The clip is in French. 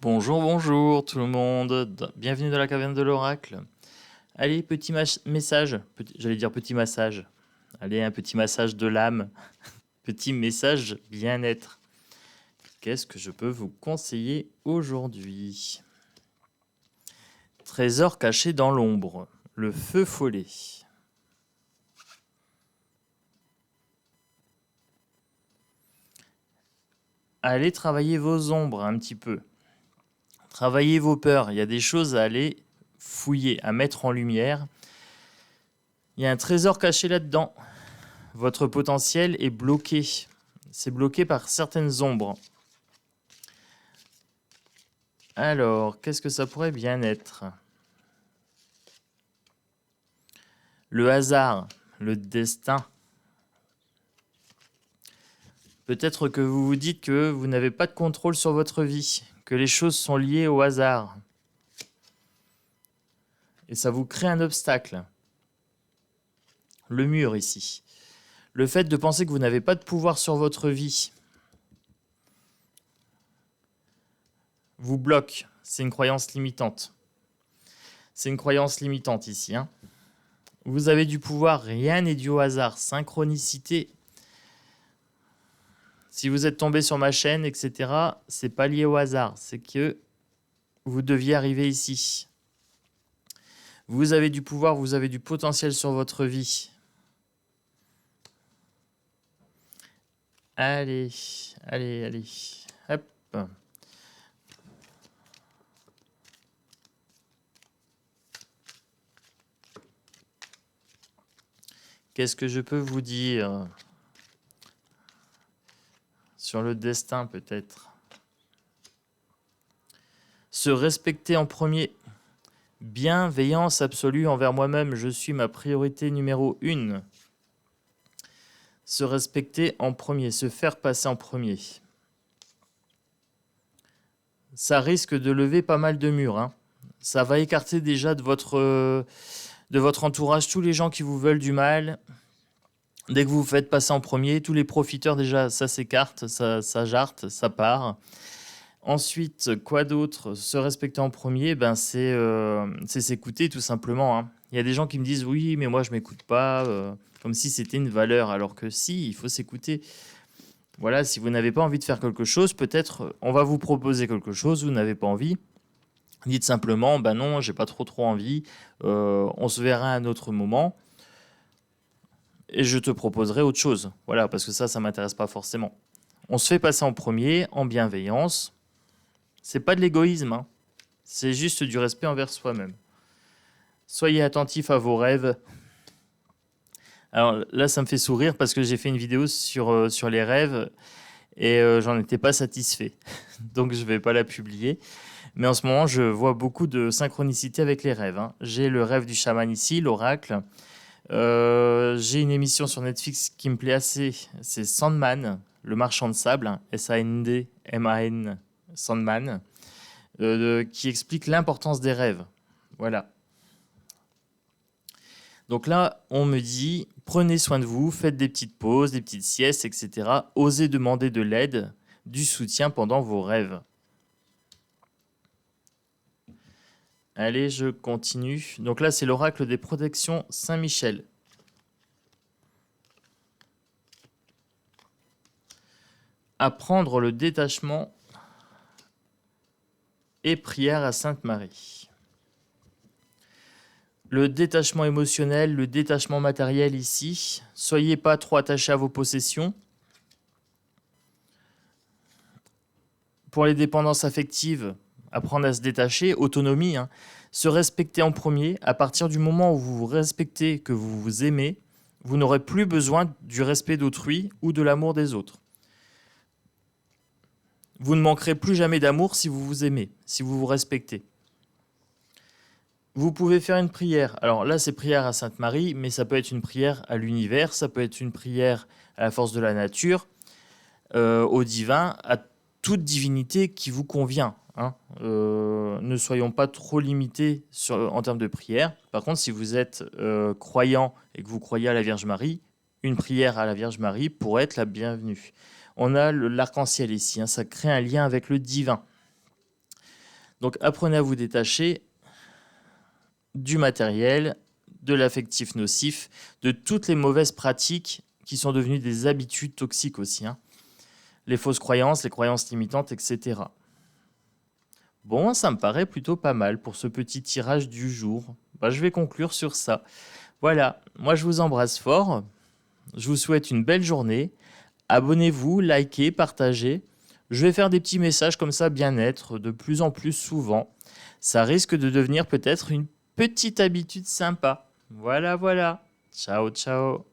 Bonjour, bonjour tout le monde, bienvenue dans la caverne de l'oracle. Allez, petit message, j'allais dire petit massage. Allez, un petit massage de l'âme, petit message bien-être. Qu'est-ce que je peux vous conseiller aujourd'hui? Trésor caché dans l'ombre, le feu follet. Allez travailler vos ombres un petit peu. Travaillez vos peurs, il y a des choses à aller fouiller, à mettre en lumière. Il y a un trésor caché là-dedans. Votre potentiel est bloqué. C'est bloqué par certaines ombres. Alors, qu'est-ce que ça pourrait bien être? Le hasard, le destin. Peut-être que vous vous dites que vous n'avez pas de contrôle sur votre vie, que les choses sont liées au hasard. Et ça vous crée un obstacle. Le mur ici. Le fait de penser que vous n'avez pas de pouvoir sur votre vie vous bloque. C'est une croyance limitante. C'est une croyance limitante ici. Vous avez du pouvoir, rien n'est dû au hasard. Synchronicité. Si vous êtes tombé sur ma chaîne, etc., c'est pas lié au hasard. C'est que vous deviez arriver ici. Vous avez du pouvoir, vous avez du potentiel sur votre vie. Allez, allez, allez. Hop. Qu'est-ce que je peux vous dire sur le destin, peut-être? Se respecter en premier. Bienveillance absolue envers moi-même. Je suis ma priorité numéro 1. Se respecter en premier, se faire passer en premier. Ça risque de lever pas mal de murs. Ça va écarter déjà de votre entourage tous les gens qui vous veulent du mal. Dès que vous vous faites passer en premier, tous les profiteurs déjà, ça s'écarte, ça jarte, ça part. Ensuite, quoi d'autre? Se respecter en premier, c'est s'écouter tout simplement. Il y a des gens qui me disent oui, mais moi je m'écoute pas, comme si c'était une valeur, alors que si, il faut s'écouter. Voilà, si vous n'avez pas envie de faire quelque chose, peut-être on va vous proposer quelque chose, vous n'avez pas envie. Dites simplement, non, j'ai pas trop envie, on se verra à un autre moment et je te proposerai autre chose. Voilà, parce que ça m'intéresse pas forcément. On se fait passer en premier, en bienveillance. C'est pas de l'égoïsme, c'est juste du respect envers soi-même. Soyez attentifs à vos rêves. Alors là, ça me fait sourire parce que j'ai fait une vidéo sur les rêves et j'en étais pas satisfait. Donc je vais pas la publier. Mais en ce moment, je vois beaucoup de synchronicité avec les rêves. J'ai le rêve du chaman ici, l'oracle. J'ai une émission sur Netflix qui me plaît assez. C'est Sandman, le marchand de sable, S-A-N-D-M-A-N, Sandman, qui explique l'importance des rêves. Voilà. Donc là, on me dit, prenez soin de vous, faites des petites pauses, des petites siestes, etc. Osez demander de l'aide, du soutien pendant vos rêves. Allez, je continue. Donc là, c'est l'oracle des protections Saint-Michel. Apprendre le détachement et prière à Sainte Marie. Le détachement émotionnel, le détachement matériel ici. Soyez pas trop attachés à vos possessions. Pour les dépendances affectives, apprendre à se détacher, autonomie, se respecter en premier. À partir du moment où vous vous respectez, que vous vous aimez, vous n'aurez plus besoin du respect d'autrui ou de l'amour des autres. Vous ne manquerez plus jamais d'amour si vous vous aimez, si vous vous respectez. Vous pouvez faire une prière. Alors là, c'est prière à Sainte Marie, mais ça peut être une prière à l'univers, ça peut être une prière à la force de la nature, au divin, à toute divinité qui vous convient. Ne soyons pas trop limités en termes de prière. Par contre, si vous êtes croyant et que vous croyez à la Vierge Marie, une prière à la Vierge Marie pourrait être la bienvenue. On a l'arc-en-ciel ici, ça crée un lien avec le divin. Donc apprenez à vous détacher du matériel, de l'affectif nocif, de toutes les mauvaises pratiques qui sont devenues des habitudes toxiques aussi, hein. Les fausses croyances, les croyances limitantes, etc. Bon, ça me paraît plutôt pas mal pour ce petit tirage du jour. Je vais conclure sur ça. Voilà, moi je vous embrasse fort, je vous souhaite une belle journée. Abonnez-vous, likez, partagez. Je vais faire des petits messages comme ça, bien-être, de plus en plus souvent. Ça risque de devenir peut-être une petite habitude sympa. Voilà, voilà. Ciao, ciao.